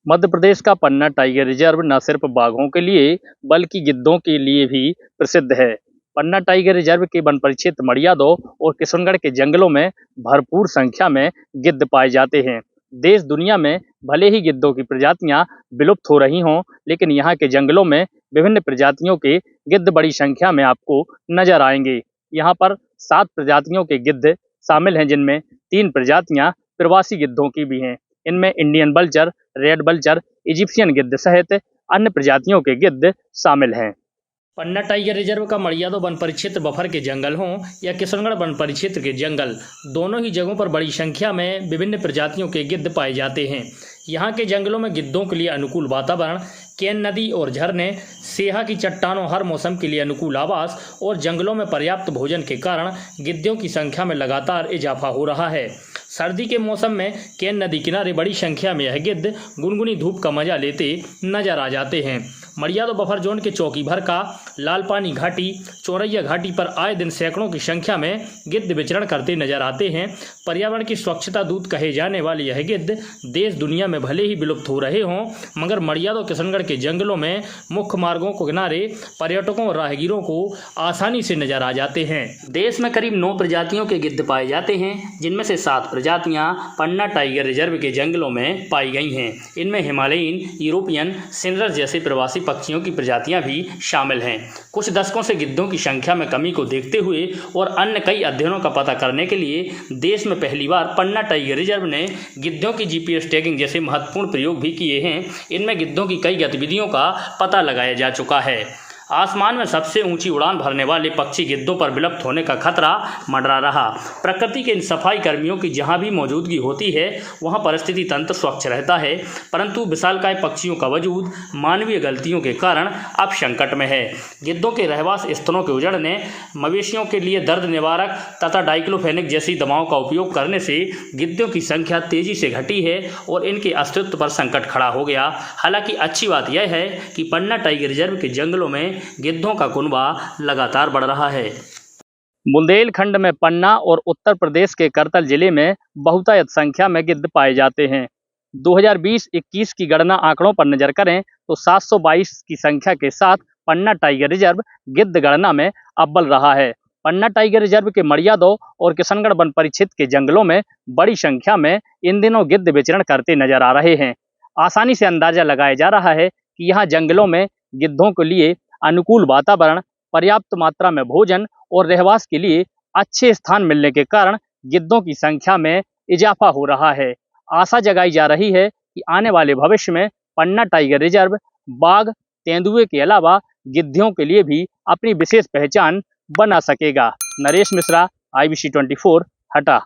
मध्य प्रदेश का पन्ना tiger reserve न सिर्फ बाघों के लिए बल्कि गिद्धों के लिए भी प्रसिद्ध है। पन्ना टाइगर रिजर्व के वन परिक्षेत्र मड़ियादौ और किशनगढ़ के जंगलों में भरपूर संख्या में गिद्ध पाए जाते हैं। देश दुनिया में भले ही गिद्धों की प्रजातियां विलुप्त हो रही हों, लेकिन यहाँ के जंगलों में विभिन्न प्रजातियों के गिद्ध बड़ी संख्या में आपको नजर आएंगे। यहाँ पर 7 प्रजातियों के गिद्ध शामिल हैं, जिनमें 3 प्रजातियां प्रवासी गिद्धों की भी हैं। इनमें Indian vulture, red vulture, Egyptian गिद्ध सहित अन्य प्रजातियों के गिद्ध शामिल हैं। पन्ना टाइगर रिजर्व का मड़ियादौ वन परिक्षेत्र बफर के जंगल हों या किशनगढ़ वन परिक्षेत्र के जंगल, दोनों ही जगहों पर बड़ी संख्या में विभिन्न प्रजातियों के गिद्ध पाए जाते हैं। यहाँ के जंगलों में गिद्धों के लिए अनुकूल वातावरण, केन नदी और झरने, सेहा की चट्टानों, हर मौसम के लिए अनुकूल आवास और जंगलों में पर्याप्त भोजन के कारण गिद्धों की संख्या में लगातार इजाफा हो रहा है। सर्दी के मौसम में केन नदी किनारे बड़ी संख्या में यह गिद्ध गुनगुनी धूप का मजा लेते नजर आ जाते हैं। मड़ियादौ बफर जोन के चौकी भर का लालपानी घाटी, चौरैया घाटी पर आए दिन सैकड़ों की संख्या में गिद्ध विचरण करते नजर आते हैं। पर्यावरण की स्वच्छता दूत कहे जाने वाले यह गिद्ध देश दुनिया में भले ही विलुप्त हो रहे हों, मगर मड़ियादौ किशनगढ़ के जंगलों में मुख्य मार्गों के किनारे पर्यटकों और राहगीरों को आसानी से नजर आ जाते हैं। देश में करीब 9 प्रजातियों के गिद्ध पाए जाते हैं, जिनमें से 7 प्रजातियां पन्ना टाइगर रिजर्व के जंगलों में पाई गई हैं। इनमें हिमालयन, यूरोपियन, सिनरस जैसे प्रवासी पक्षियों की प्रजातियां भी शामिल हैं। कुछ दशकों से गिद्धों की संख्या में कमी को देखते हुए और अन्य कई अध्ययनों का पता करने के लिए देश में पहली बार पन्ना टाइगर रिजर्व ने गिद्धों की जीपीएस टैगिंग जैसे महत्वपूर्ण प्रयोग भी किए हैं। इनमें गिद्धों की कई गतिविधियों का पता लगाया जा चुका है। आसमान में सबसे ऊंची उड़ान भरने वाले पक्षी गिद्धों पर विलुप्त होने का खतरा मंडरा रहा। प्रकृति के इन सफाई कर्मियों की जहां भी मौजूदगी होती है, वहां परिस्थिति तंत्र स्वच्छ रहता है, परंतु विशालकाय पक्षियों का वजूद मानवीय गलतियों के कारण अब संकट में है। गिद्धों के रहवास स्थलों के उजड़ने, मवेशियों के लिए दर्द निवारक तथा डाइक्लोफेनिक जैसी दवाओं का उपयोग करने से गिद्धों की संख्या तेजी से घटी है और इनके अस्तित्व पर संकट खड़ा हो गया। हालांकि अच्छी बात यह है कि पन्ना टाइगर रिजर्व के जंगलों में गिद्धों का कुनबा लगातार बढ़ रहा है। बुंदेलखंड में पन्ना और उत्तर प्रदेश के करतल जिले में बहुतायत संख्या में गिद्ध पाए जाते हैं। 2020-21 की गणना आंकड़ों पर नजर करें तो 722 की संख्या के साथ पन्ना टाइगर रिजर्व गिद्ध गणना में अव्वल रहा है। पन्ना टाइगर रिजर्व के मड़ियादौ और किशनगढ़ वन परिक्षेत्र के जंगलों में बड़ी संख्या में इन दिनों गिद्ध विचरण करते नजर आ रहे हैं। आसानी से अंदाजा लगाया जा रहा है कि यहाँ जंगलों में गिद्धों के लिए अनुकूल वातावरण, पर्याप्त मात्रा में भोजन और रहवास के लिए अच्छे स्थान मिलने के कारण गिद्धों की संख्या में इजाफा हो रहा है। आशा जगाई जा रही है कि आने वाले भविष्य में पन्ना टाइगर रिजर्व बाघ, तेंदुए के अलावा गिद्धियों के लिए भी अपनी विशेष पहचान बना सकेगा। नरेश मिश्रा, IBC 24, हटा।